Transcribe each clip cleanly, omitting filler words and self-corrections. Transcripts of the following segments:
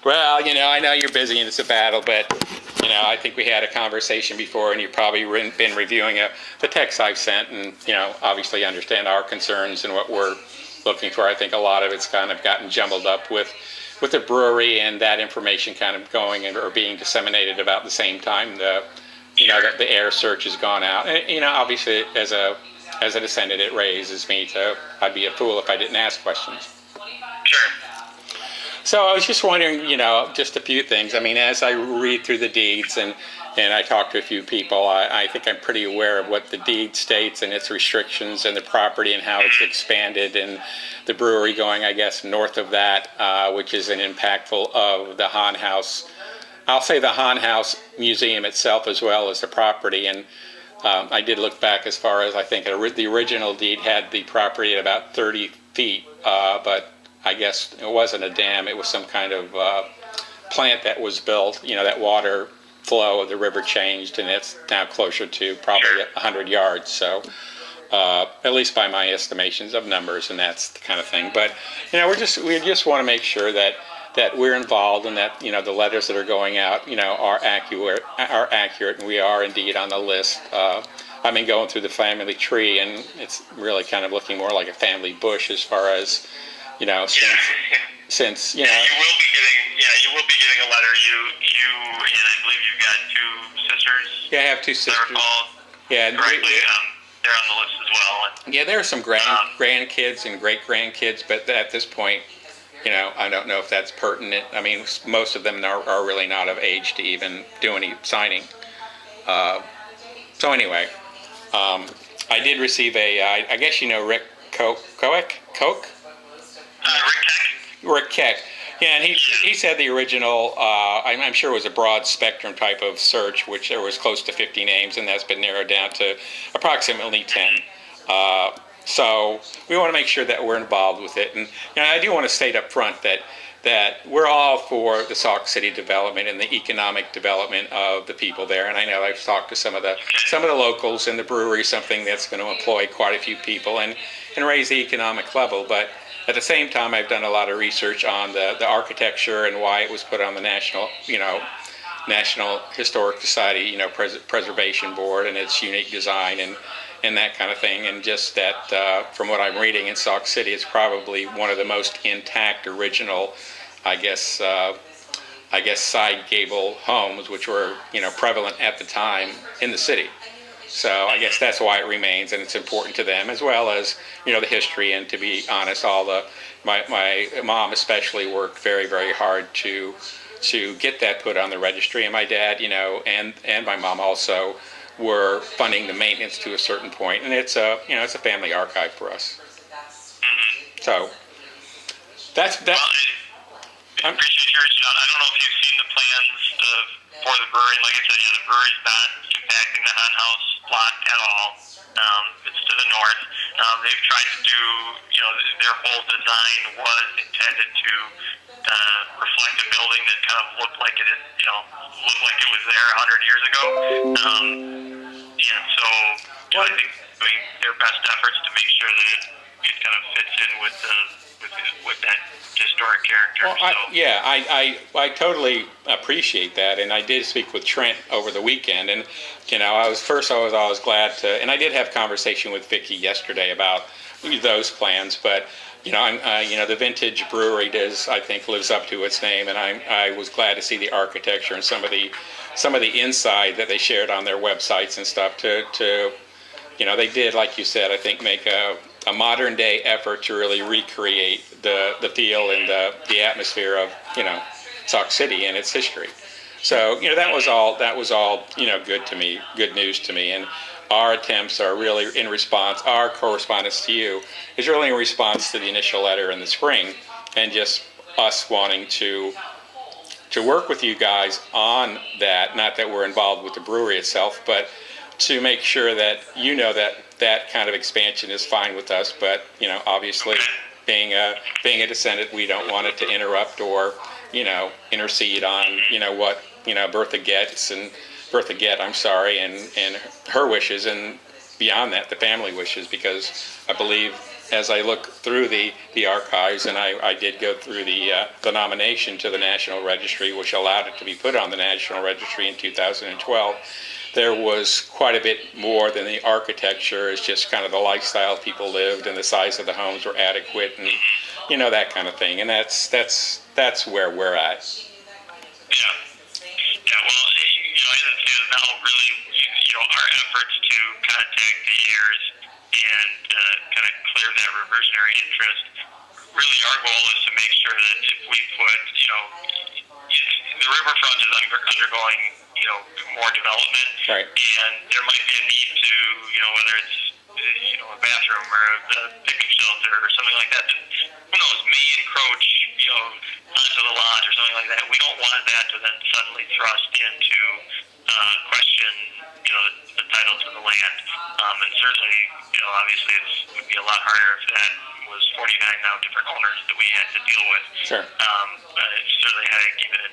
Well, I know you're busy and it's a battle, but I think we had a conversation before, and you've probably been reviewing the text I've sent, and obviously understand our concerns and what we're looking for. I think a lot of it's kind of gotten jumbled up with the brewery and that information kind of going or being disseminated about the same time. The air search has gone out, and obviously as a descendant, it raises me to. I'd be a fool if I didn't ask questions. Sure. So I was just wondering, just a few things. I mean, as I read through the deeds and I talk to a few people, I think I'm pretty aware of what the deed states and its restrictions and the property and how it's expanded, and the brewery going, I guess, north of that, which is an impactful of the Hahn House. I'll say the Hahn House Museum itself as well as the property. And I did look back as far as I think the original deed had the property at about 30 feet, but I guess it wasn't a dam. It was some kind of plant that was built. That water flow of the river changed, and it's now closer to probably 100 yards. So, at least by my estimations of numbers, and that's the kind of thing. But we just want to make sure that we're involved, and that the letters that are going out are accurate, and we are indeed on the list. I've been going through the family tree, and it's really kind of looking more like a family bush as far as since you will be getting a letter. You and I believe you've got two sisters. Yeah, I have two sisters. Yeah, they're on the list as well. Yeah, there are some grandkids and great grandkids, but at this point, I don't know if that's pertinent. I mean, most of them are really not of age to even do any signing. So anyway, I did receive I guess Rick Koch? Rick Keck. Yeah, and he said the original, I'm sure it was a broad spectrum type of search, which there was close to 50 names, and that's been narrowed down to approximately 10. So we want to make sure that we're involved with it. And I do want to state up front that we're all for the Sauk City development and the economic development of the people there. And I know I've talked to some of the locals in the brewery, something that's going to employ quite a few people and raise the economic level. But at the same time, I've done a lot of research on the architecture and why it was put on the National Historic Society, Preservation Board, and its unique design and that kind of thing. And just that, from what I'm reading in Sauk City, it's probably one of the most intact original, I guess side gable homes, which were prevalent at the time in the city. So I guess that's why it remains, and it's important to them, as well as the history. And to be honest, my mom especially worked very, very hard to get that put on the registry, and my dad, and my mom also were funding the maintenance to a certain point, and it's a family archive for us. So that's. Well, I appreciate your reaching out. I don't know if you've seen the plans for the brewery. Like I said, the brewery's not impacting the Hahn House lot at all. It's to the north. They've tried to do, their whole design was intended to reflect a building that kind of looked like it was there 100 years ago. And so I think doing their best efforts to make sure that it kind of fits in with that historic character. Well, I totally appreciate that, and I did speak with Trent over the weekend, and I was always glad to, and I did have a conversation with Vicky yesterday about those plans, but the Vintage Brewery I think lives up to its name, and I was glad to see the architecture and some of the inside that they shared on their websites and stuff to they did, like you said, I think make a modern day effort to really recreate the feel and the atmosphere of Sauk City and its history. So that was all good news to me. And our attempts are really in response. Our correspondence to you is really in response to the initial letter in the spring, and just us wanting to work with you guys on that. Not that we're involved with the brewery itself, but to make sure that that kind of expansion is fine with us. But obviously, being a descendant, we don't want it to interrupt or intercede on what Bertha Gett, I'm sorry, and her wishes, and beyond that, the family wishes, because I believe as I look through the archives, and I did go through the nomination to the National Registry, which allowed it to be put on the National Registry in 2012, there was quite a bit more than the architecture. It's just kind of the lifestyle people lived, and the size of the homes were adequate, and that kind of thing. And that's where we're at. Yeah. Yeah. Well, as it is now, really, our efforts to contact the heirs and kind of clear that reversionary interest. Really, our goal is to make sure that if we put, the riverfront is undergoing, more development, right, and there might be a need to, whether it's, a bathroom or a picnic shelter or something like that, who knows, may encroach, onto the lot or something like that. We don't want that to then suddenly thrust into question, the title to the land. And certainly, obviously it would be a lot harder if that was 49 now different owners that we had to deal with. Sure. It's certainly headache even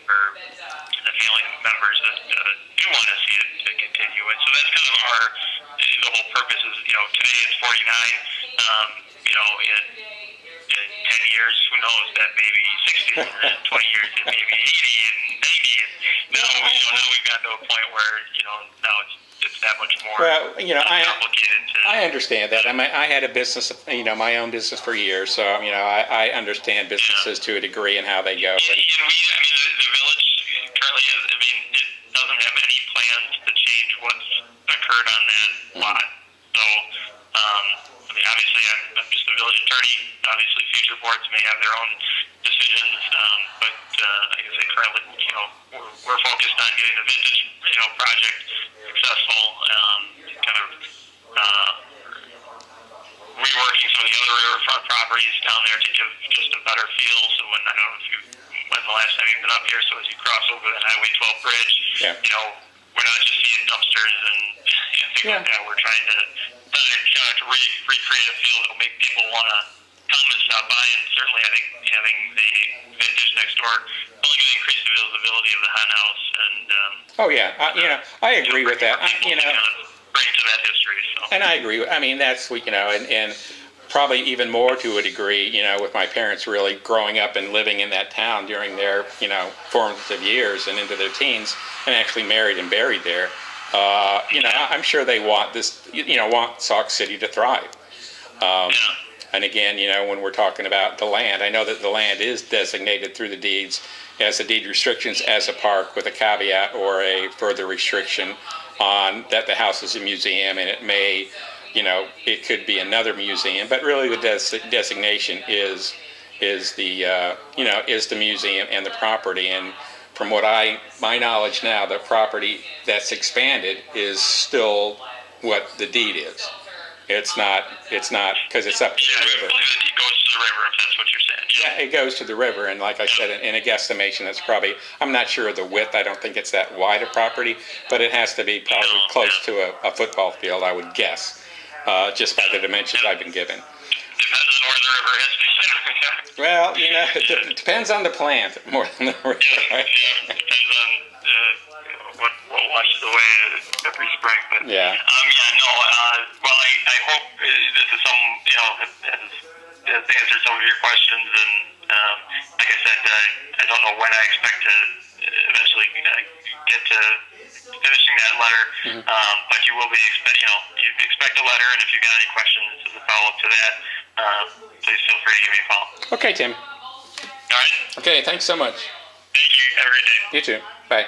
for the family members that do want to see it to continue. And so that's kind of the whole purpose is, today it's 49, in 10 years, who knows, that may be 60, and then 20 years it may be 80 and 90, and now we've gotten to a point where, now it's that much more complicated to... I understand that. I had a business, my own business for years, so, I understand businesses to a degree and how they go. And the village currently is, it doesn't have any plans to change what's occurred on that lot. So, obviously I'm just a village attorney. Obviously future boards may have their own decisions, but like I say, currently, we're focused on getting the Vintage, project successful, kind of reworking some of the other riverfront properties down there to give just a better feel. So I don't know when the last time you've been up here, so as you cross over the Highway 12 bridge, we're not just seeing dumpsters and things like that. We're trying to recreate a feel that will make people want to come and stop by. And certainly, I think having the Vintage next door is only going to increase the visibility of the Hunt House. And I agree with that. Bring to that history. So. And I agree. That's and probably even more to a degree, with my parents really growing up and living in that town during their, formative years and into their teens, and actually married and buried there. I'm sure they want this, want Sauk City to thrive. And again, when we're talking about the land, I know that the land is designated through the deeds as a deed restrictions as a park with a caveat or a further restriction on that the house is a museum, and it may, it could be another museum, but really the designation is the museum and the property. And from my knowledge now, the property that's expanded is still what the deed is. It's not because it's up to the river. I believe the deed goes to the river, if that's what you're saying. Yeah, it goes to the river, and like I said, in a guesstimation, that's probably, I'm not sure of the width. I don't think it's that wide a property, but it has to be probably close to a football field, I would guess, just by the dimensions I've been given. Depends on where the river is. Well, it depends on the plant more than the river. Right? Yeah, depends on what washes away every spring. But well, I hope this is some has answered some of your questions, and like I said, I don't know when I expect to eventually get to finishing that letter, but you will be you expect a letter, and if you've got any questions as a follow-up to that, please feel free to give me a call. Okay, Tim. All right. Okay, thanks so much. Thank you. Have a great day. You too. Bye.